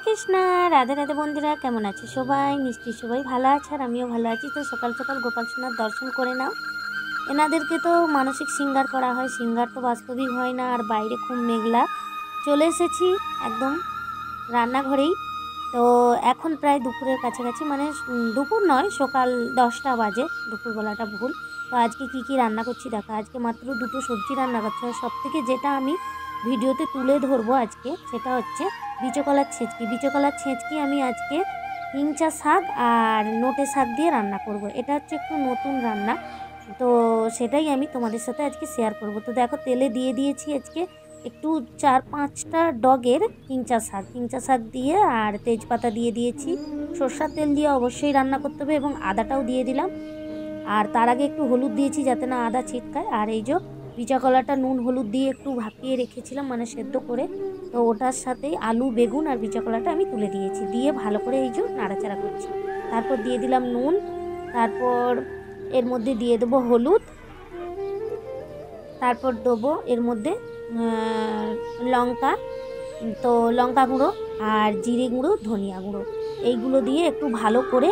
কৃষ্ণ, রাধে রাধে বন্ধুরা, কেমন আছে সবাই? নিশ্চয়ই সবাই ভালো আছে, আর আমিও ভালো আছি। তো সকাল সকাল গোপাল সোনার দর্শন করে নাও। এনাদেরকে তো মানসিক শৃঙ্গার করা হয়, শৃঙ্গার তো বাস্তবিক হয় না। আর বাইরে খুব মেঘলা। চলে এসেছি একদম রান্নাঘরেই। তো এখন প্রায় দুপুরের কাছাকাছি, মানে দুপুর নয়, সকাল 10টা বাজে, দুপুরবেলাটা ভুল। তো আজকে কি রান্না করছি দেখো। আজকে মাত্র দুটো সবজি রান্না করছি, আর সবথেকে যেটা আমি ভিডিওতে তুলে ধরবো আজকে, সেটা হচ্ছে বিচকলার ছেঁচকি। বিচকলার ছেঁচকি আমি আজকে হিংচা শাক আর নোটে শাক দিয়ে রান্না করব। এটা হচ্ছে একটু নতুন রান্না, তো সেটাই আমি তোমাদের সাথে আজকে শেয়ার করব। তো দেখো, তেলে দিয়ে দিয়েছি আজকে একটু 4-5টা ডগের হিংচা শাক দিয়ে, আর তেজপাতা দিয়ে দিয়েছি। সরষার তেল দিয়ে অবশ্যই রান্না করতে হবে, এবং আদাটাও দিয়ে দিলাম। আর তার আগে একটু হলুদ দিয়েছি যাতে না আদা ছিটকায়। আর এই যে বিচা কলাটা নুন হলুদ দিয়ে একটু ভাপিয়ে রেখেছিলাম, মানে সেদ্ধ করে, তো ওটার সাথেই আলু বেগুন আর বিচা কলাটা আমি তুলে দিয়েছি। দিয়ে ভালো করে এই যে নাড়াচাড়া করছি। তারপর দিয়ে দিলাম নুন, তারপর এর মধ্যে দিয়ে দেবো হলুদ, তারপর দেবো এর মধ্যে লঙ্কা, তো লঙ্কা গুঁড়ো আর জিরে গুঁড়ো, ধনিয়া গুঁড়ো, এইগুলো দিয়ে একটু ভালো করে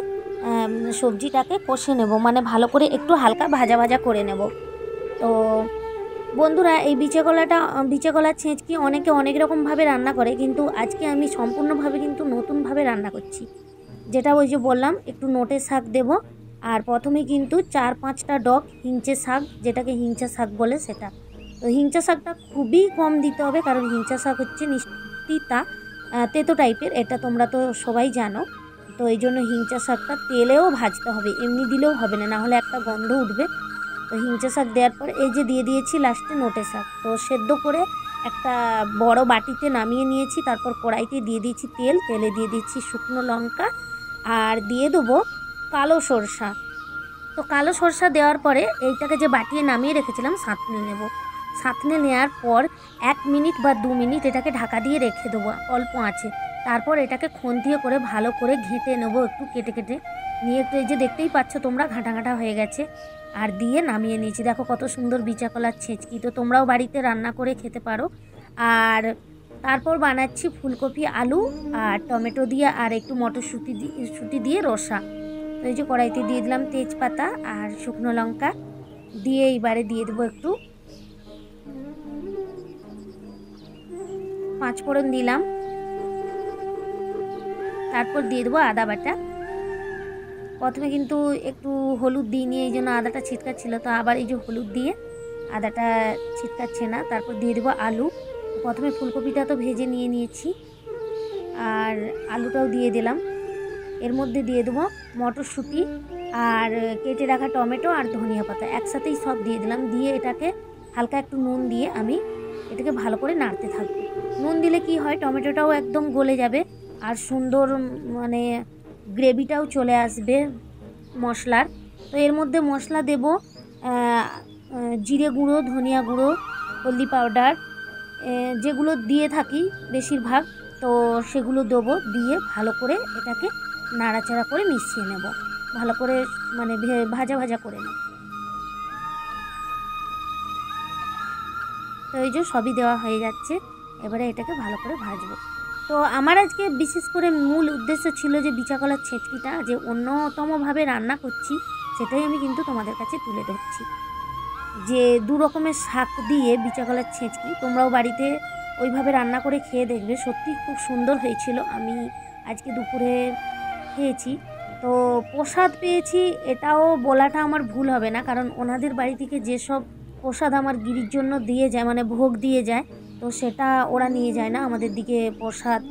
সবজিটাকে কষে নেব, মানে ভালো করে একটু হালকা ভাজা ভাজা করে নেব। তো বন্ধুরা, এই বিচা কলার ছেঁচকি অনেকে অনেক রকমভাবে রান্না করে, কিন্তু আজকে আমি সম্পূর্ণভাবে কিন্তু নতুনভাবে রান্না করছি। যেটা ওই যে বললাম, একটু নোটে শাক দেব, আর প্রথমে কিন্তু 4-5টা ডগ হিংচে শাক, যেটাকে হিংচা শাক বলে, সেটা। তো হিংচা শাকটা খুবই কম দিতে হবে, কারণ হিংচা শাক হচ্ছে তিতা, তেতো টাইপের, এটা তোমরা তো সবাই জানো। তো এই জন্য হিংচা শাকটা তেলেও ভাজতে হবে, এমনি দিলেও হবে না, নাহলে একটা গন্ধ উঠবে। তো হিংচা শাক দেওয়ার পর এই যে দিয়ে দিয়েছি লাস্টে নোটে শাক। তো সেদ্ধ করে একটা বড় বাটিতে নামিয়ে নিয়েছি। তারপর কড়াইতে দিয়ে দিয়েছি তেল, তেলে দিয়ে দিচ্ছি শুকনো লঙ্কা, আর দিয়ে দেবো কালো সরষা। তো কালো সরষা দেওয়ার পরে এইটাকে যে বাটিয়ে নামিয়ে রেখেছিলাম সাঁতলে নেব। সাঁতলে নেওয়ার পর 1 মিনিট বা 2 মিনিট এটাকে ঢাকা দিয়ে রেখে দেবো অল্প আঁচে। তারপর এটাকে খন্তিয়ে করে ভালো করে ঘেঁটে নেবো, একটু কেটে কেটে নিয়ে। একটু এই যে দেখতেই পাচ্ছ তোমরা, ঘাঁটা ঘাঁটা হয়ে গেছে। আর দিয়ে নামিয়ে নিয়েছি। দেখো কত সুন্দর বিচা কলার ছেঁচকি। তো তোমরাও বাড়িতে রান্না করে খেতে পারো। আর তারপর বানাচ্ছি ফুলকপি, আলু আর টমেটো দিয়ে, আর একটু মটরশুঁটি দিয়ে রসা। তো এই যে কড়াইতে দিয়ে দিলাম তেজপাতা আর শুকনো লঙ্কা দিয়ে, এইবারে দিয়ে দেবো একটু পাঁচফোড়ন দিলাম। তারপর দিয়ে দেবো আদা বাটা। প্রথমে কিন্তু একটু হলুদ দিইনি, এই জন্য আদাটা ছিটকাচ্ছিল, তো আবার এই যে হলুদ দিয়ে আদাটা ছিটকাচ্ছে না। তারপর দিয়ে দেবো আলু। প্রথমে ফুলকপিটা তো ভেজে নিয়েছি, আর আলুটাও দিয়ে দিলাম। এর মধ্যে দিয়ে দেবো মটরশুঁটি আর কেটে রাখা টমেটো আর ধনিয়া পাতা, একসাথেই সব দিয়ে দিলাম। দিয়ে এটাকে হালকা একটু নুন দিয়ে আমি এটাকে ভালো করে নাড়তে থাকবো। নুন দিলে কি হয়, টমেটোটাও একদম গলে যাবে, আর সুন্দর মানে গ্রেভিটাও চলে আসবে মশলার। তো এর মধ্যে মশলা দেব জিরে গুঁড়ো, ধনিয়া গুঁড়ো, হলদি পাউডার, যেগুলো দিয়ে থাকি বেশিরভাগ, তো সেগুলো দেবো। দিয়ে ভালো করে এটাকে নাড়াচাড়া করে মিশিয়ে নেব, ভালো করে মানে ভাজা ভাজা করে নেব। তো এই যে সবই দেওয়া হয়ে যাচ্ছে, এবারে এটাকে ভালো করে ভাজবো। তো আমার আজকে বিশেষ করে মূল উদ্দেশ্য ছিল যে বিচা কলার ছেঁচকিটা যে অন্যতমভাবে রান্না করছি, সেটাই আমি কিন্তু তোমাদের কাছে তুলে ধরছি। যে 2 রকমের শাক দিয়ে বিচা কলার ছেঁচকি, তোমরাও বাড়িতে ওইভাবে রান্না করে খেয়ে দেখবে, সত্যি খুব সুন্দর হয়েছিল। আমি আজকে দুপুরে খেয়েছি, তো প্রসাদ পেয়েছি, এটাও বলাটা আমার ভুল হবে না, কারণ ওনাদের বাড়ি থেকে যেসব প্রসাদ আমার গিরির জন্য দিয়ে যায়, মানে ভোগ দিয়ে যায়, তো সেটা ওরা নিয়ে যায় না, আমাদের দিকে প্রসাদ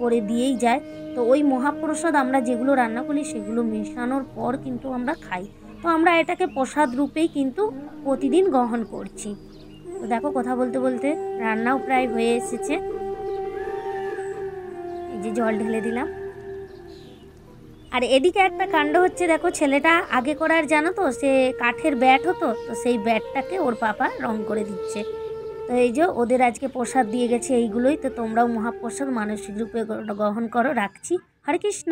করে দিয়েই যায়। তো ওই মহাপ্রসাদ আমরা যেগুলো রান্না করি সেগুলো মেশানোর পর কিন্তু আমরা খাই। তো আমরা এটাকে প্রসাদ রূপেই কিন্তু প্রতিদিন গ্রহণ করছি। তো দেখো, কথা বলতে বলতে রান্নাও প্রায় হয়ে এসেছে। এই যে জল ঢেলে দিলাম। আর এদিকে একটা কাণ্ড হচ্ছে, দেখো ছেলেটা আগে করার জানো তো, সে কাঠের ব্যাট হতো, তো সেই ব্যাটটাকে ওর পাপা রং করে দিচ্ছে। তো এই যে ওদের আজকে প্রসাদ দিয়ে গেছে এইগুলোই। তো তোমরাও মহাপ্রসাদ মানসিক রূপে গ্রহণ করো। রাখছি। হরে কৃষ্ণ।